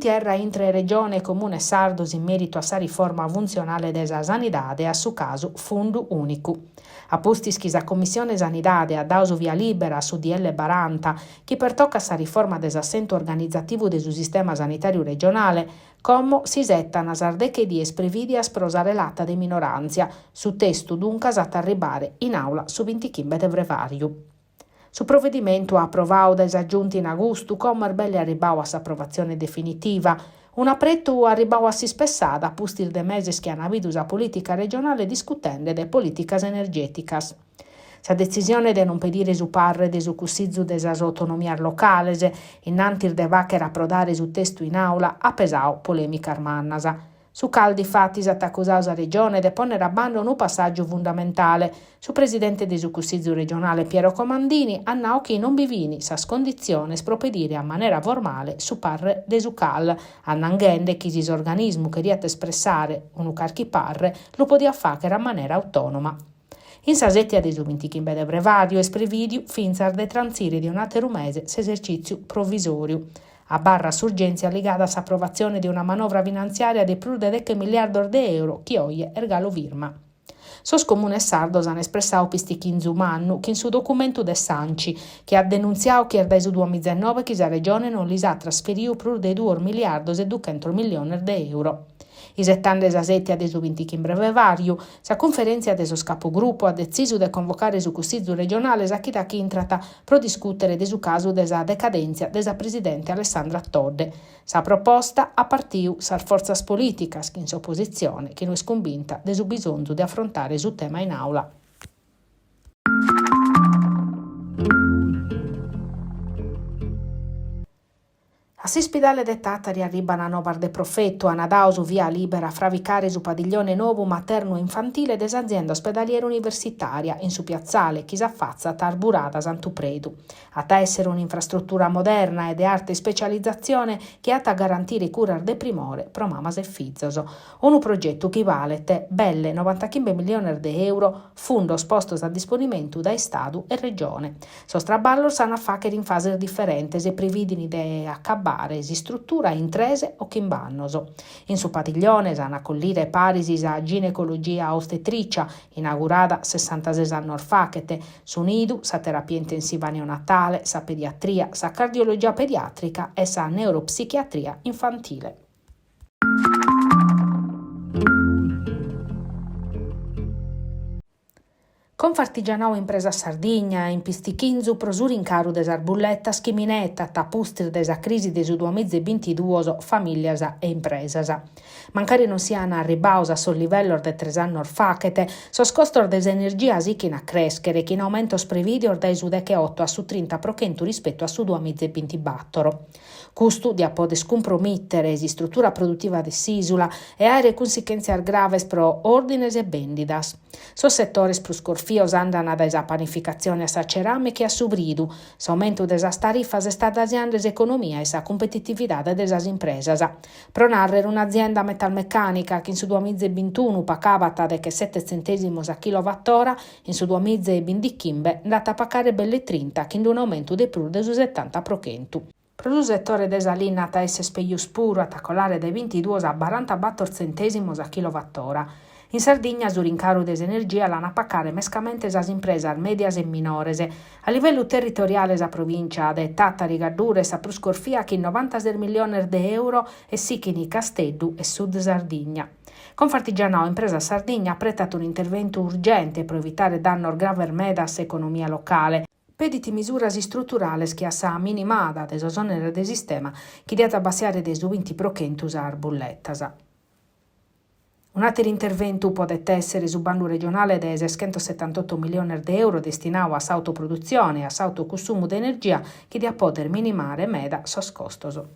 era intre regione e comune sardos in merito a sa riforma funzionale desa sanidade a su caso fundu unicu. A posti schisa Commissione Sanidade ha dato via libera su DL Baranta, che per tocca sa riforma dell'assento organizzativo del sistema sanitario regionale, come si setta una sardeche di esprevidia sprosare l'atta di minoranza, su testo dunque at arrivare in aula su 25 de brevario. Su provvedimento approvato dai aggiunti in agosto, come erbelle arrivò a sa approvazione definitiva, un apretto arrivò a si spessada, pustil de meses che hanno avuto la politica regionale discutendo de politicas energeticas. Sa decisione de non pedire su parre de su cussizzu de sas autonomias locales, innanti de vacher approdare su testo in aula, ha pesao polemica armannasa. Su caldi fatti s'attaccusaus a regione de ponere a bando un passaggio fondamentale. Su presidente de su cussizzu regionale Piero Comandini annao che non bivini sas condizioni propedire a maniera formale su parre de su cal, annanghende chi sis organismo che riete espressare unu carchi parre lo podia fare a maniera autonoma. In sasettia de su 25 de brevario esprevidio finzar de transire di un altro mese s'esercizio provvisorio. A barra surgenza legata all'approvazione di una manovra finanziaria di più di 10 miliardi di euro che oggi ergalo firma. Sos comunes sardos hanno espressato pistichinzu mannu che in su documento de Sanci, che ha denunziato che dai su 2019 che la regione non li ha trasferito più di 2 miliardi e 200 milioni di euro. I 77 de su 25 in breve vario, sa conferenza de sos capogruppo ha deciso de convocare su cussizzu regionale sa chi da chi intrata pro discutere de su caso de sa decadenza de sa presidente Alessandra Todde. Sa proposta a partiu sar forzas politicas che in opposizione che non è convinta de su bisogno di affrontare su tema in aula. A Sispidale de Tattari arriva una nova de profetto, a Nadao su via libera fravicare su padiglione nuovo materno infantile dell'azienda ospedaliera universitaria in su piazzale chi s'affazza Tarburada Santupredu. A essere un'infrastruttura moderna e de arte specializzazione che ha a garantire curar de primore pro mamas e fizzoso. Un progetto che vale belle 95 milioni di euro, fondo spostos a disponimento da Stato e Regione. Sostraballo sanno a facere in fase differenti e previdini de accabbare si struttura in trese o chimbannoso. In su padiglione sana collire parisi sa ginecologia ostetricia inaugurata 66 anni orfachete, su nidu sa terapia intensiva neonatale, sa pediatria, sa cardiologia pediatrica e sa neuropsichiatria infantile. Confartigianao impresa Sardigna, in Pistichinzu, prosuri in caru de sarbulletta, schiminetta, tapustir de sa crisi de su 2022, familias e impresas. Mancari non siano arribaus a sul livello de 3 anni orfachete, sos costos de energia sichin a crescere, che in aumento sprevidio dai su 8 a su 30% rispetto a su 2024. Custu di apode scompromittere si struttura produttiva de sisula e aree conseguenzial graves pro ordines e vendidas. Sos settores plus corfios andano da esa panificazione a sa ceramica e a su bridu, s'aumento de sas tarifas e sta dasiando economia e sa competitività de sas impresas. Pro narrere un'azienda metalmeccanica che in su 2021 pagava de che 7 centesimos a kilowattora, in su 2025 andata a pagare belle 30, che in un aumento di più del 70%. Pro il settore desa linna a esse speius puro a tacolare dai 22 a 44 centesimos a kilowattora. In Sardegna su rincaro des energia l'hanno paccare mescamente sas impresas medias e minores. A livello territoriale sa provincia de Tattari Gaddure sa pruscorfia che 96 milioni di euro e sichini Casteddu e Sud Sardegna. Confartigianao impresa Sardegna ha pretato un intervento urgente per evitare danno grave medas economia locale. Pediti misuras strutturales che sa minimada de sosonere del sistema che diata abbassiare dei su 20% usar bullettas. Un altro intervento può essere su bando regionale dei 678 milioni di euro destinato a autoproduzione e a autoconsumo di energia che dia poter minimare meda sos costoso.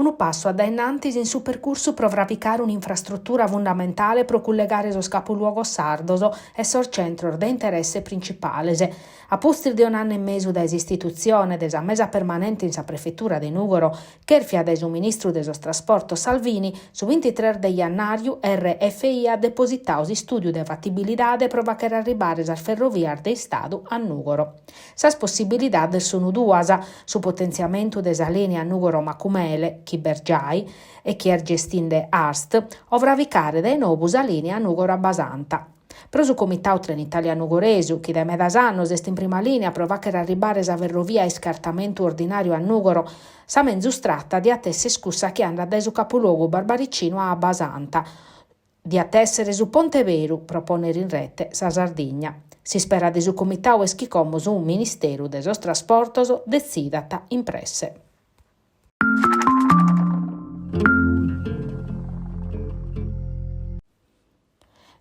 un passo addainantis in su percorso per vravicare un'infrastruttura fondamentale per collegare lo capoluogo sardoso e sul centro di interesse principale. A postir di un anno e mezzo da istituzione desa mesa permanente in sa prefettura di Nugoro, cherfia del ministro dello trasporto Salvini, su 23 di gennaio RFI ha depositato il studio di fattibilità de prova che arrivare al ferroviario di Stato a Nugoro. Sas possibilità sono due, su potenziamento desa linea Nugoro-Macumele, Chibergiai e Chiergestinde Ast, o vravicare dai nuovi sa linea Nugoro-Basanta. Pro su Comitato Trenitalia Nugoresu, che da medas annos est in prima linea prova che arrivare a ferrovia e scartamento ordinario a Nugoro, sa menzus tratta di attesse scussa che andrà da su capoluogo Barbaricino a Basanta, di attessere su Ponte Veru, proponere in rete sa Sardigna. Si spera di su Comitato eschicomo su un Ministero de sos Trasportos decidata in presse.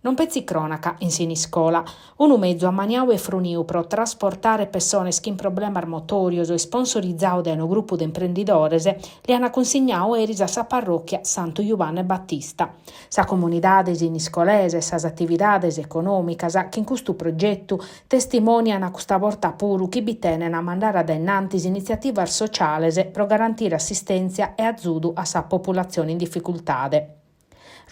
Non pezzi cronaca in siniscola. Un mezzo ammaniau e fruniu pro trasportare persone in problema motorios e sponsorizzau da un gruppo di imprenditores li hanno consegnato eris a sa parrocchia Santo Giovanni Battista. Sa comunidade siniscolese, sas attividades economicas che in questo progetto testimoniano questa volta puru chi bitenen a mandare ad ennantis iniziativas sociales pro garantire assistenza e azzudu a sa popolazione in difficoltade.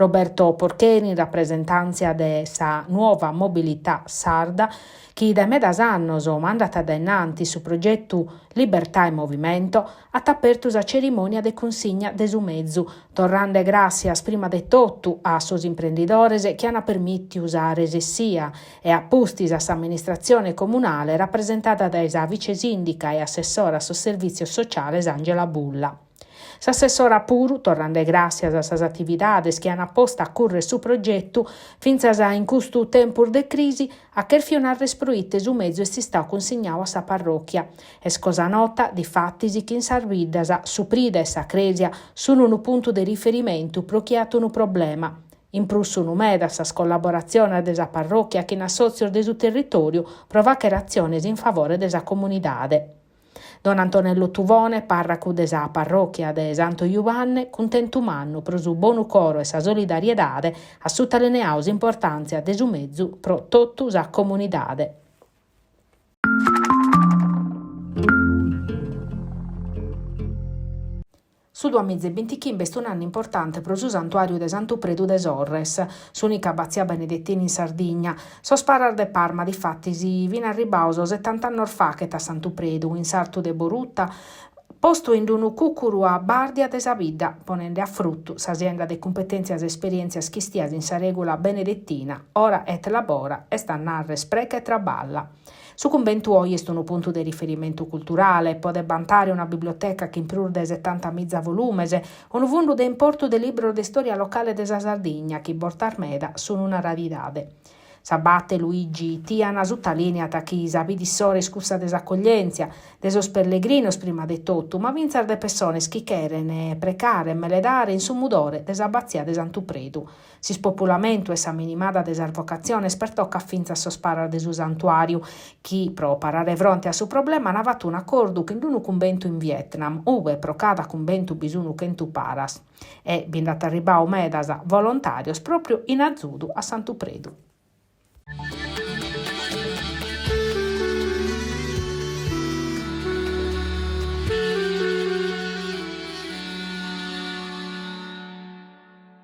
Roberto Porcheri, in rappresentanza de sa nuova mobilità sarda, che da medas annos mandata da innanti su progetto Libertà e Movimento, ha aperto sa cerimonia de consigna de su mezzu, torrande gracias prima de tutto a sos imprenditores che hanno permesso usare sia e a postis a sa amministrazione comunale rappresentata da sa vice sindica e assessora sos servizios sociales Angela Bulla. S'assessora puru, torrande gracias a sas attividades che hanno apposta a curre su progetto, finza in questo tempo de crisi, a cherfionare spruite su mezzo e si sta consignau a sa parrocchia. E scosa nota di fattisi che in Sarvidasa, suprida e sacresia, sono un punto di riferimento pro chi ha un problema. In plus numeda sa collaborazione desa parrocchia che in assozio de su territorio provache azioni in favore desa comunidade. Don Antonello Tuvone, parraco de sa parrocchia de Santo Giovanni, contentumannu pro su bonu coro e sa solidariedade, a sottolineaus importanza de su mezzu pro tottu sa comunidade. Su 2025 è un anno importante per il santuario de Santu Predu de Sorres, s'unica abbazia benedettina in Sardegna. Sosparar de Parma, difatti, si viene arribato 70 anni fa che a Santu Predu, in Sartu de Borutta, posto in un cucuru a Bardia de sa vida, ponendo a frutto s'azienda de competenze e esperienze schistias in sa regola benedettina, ora et labora e sta narre spreca e traballa. Su convento oggi è un punto di riferimento culturale, può vantare una biblioteca che in più di 70 mezza volumese, un fondo di importo del libro di storia locale della Sardegna che Bortarmeda sono una raridade. Sabatte Luigi tiana sutta linea ta chi vidi sore scusa desaccoglienza, desos pellegrinos prima de tutto, ma vinzar de persone schicheren precare meledare in sumudore desabbazia de Santu Predu. Si spopolamento e sa minimada desarvocazione spertocca finza sospara de su santuario, chi pro parare fronte a su problema n'ha fatto un accordo che in un convento in Vietnam, uve pro cada convento bisunu che tu paras, e bindat arribao medasa volontarios proprio in azzudu a Santu Predu.